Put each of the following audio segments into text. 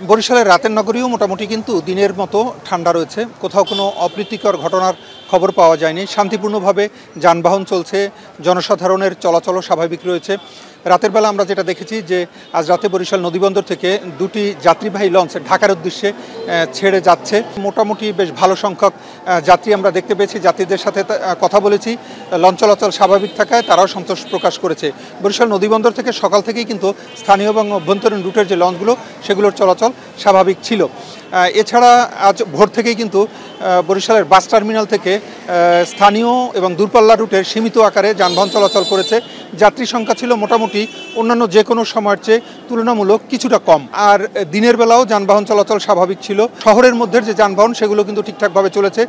বরিশালের রাতের নগরীও মোটামুটি কিন্তু দিনের মতো ঠান্ডা রয়েছে। কোথাও কোনো অপ্রীতিকর ঘটনার খবর পাওয়া যায়নি। শান্তিপূর্ণভাবে যানবাহন চলছে, জনসাধারণের চলাচলও স্বাভাবিক রয়েছে। রাতের বেলা আমরা যেটা দেখেছি যে আজ রাতে বরিশাল নদীবন্দর থেকে দুটি যাত্রীবাহী লঞ্চ ঢাকার উদ্দেশ্যে ছেড়ে যাচ্ছে। মোটামুটি বেশ ভালো সংখ্যক যাত্রী আমরা দেখতে পেয়েছি। যাত্রীদের সাথে কথা বলেছি, লঞ্চ চলাচল স্বাভাবিক থাকায় তারাও সন্তোষ প্রকাশ করেছে। বরিশাল নদীবন্দর থেকে সকাল থেকেই কিন্তু স্থানীয় এবং অভ্যন্তরীণ রুটের যে লঞ্চগুলো সেগুলোর চলাচল স্বাভাবিক ছিল। এছাড়া আজ ভোর থেকেই কিন্তু বরিশালের বাস টার্মিনাল থেকে স্থানীয় এবং দূরপাল্লা রুটের সীমিত আকারে যানবাহন চলাচল করেছে। যাত্রী সংখ্যা ছিল মোটামুটি অন্যান্য যে কোনো সময়ের চেয়ে তুলনামূলক কিছুটা কম। আর দিনের বেলাও যানবাহন চলাচল স্বাভাবিক ছিল। শহরের মধ্যে যে যানবাহন সেগুলো কিন্তু ঠিকঠাকভাবে চলেছে।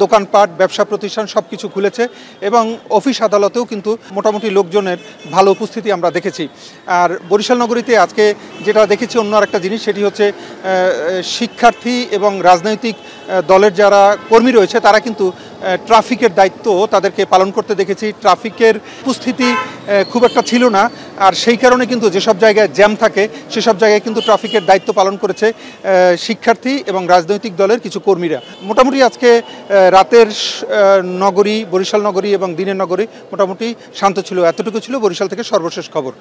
দোকানপাট, ব্যবসা প্রতিষ্ঠান সব কিছু খুলেছে এবং অফিস আদালতেও কিন্তু মোটামুটি লোকজনের ভালো উপস্থিতি আমরা দেখেছি। আর বরিশাল নগরীতে আজকে যেটা দেখেছি অন্য আরেকটা জিনিস, সেটি হচ্ছে শিক্ষার্থী এবং রাজনৈতিক দলের যারা কর্মী রয়েছে তারা কিন্তু ট্রাফিকের দায়িত্ব তাদেরকে পালন করতে দেখেছি। ট্রাফিকের উপস্থিতি খুব একটা ছিল না, আর সেই কারণে কিন্তু যেসব জায়গায় জ্যাম থাকে সেসব জায়গায় কিন্তু ট্রাফিকের দায়িত্ব পালন করেছে শিক্ষার্থী এবং রাজনৈতিক দলের কিছু কর্মীরা। মোটামুটি আজকে রাতের নগরী, বরিশাল নগরী এবং দিনের নগরী মোটামুটি শান্ত ছিল। এতটুকু ছিল বরিশাল থেকে সর্বশেষ খবর।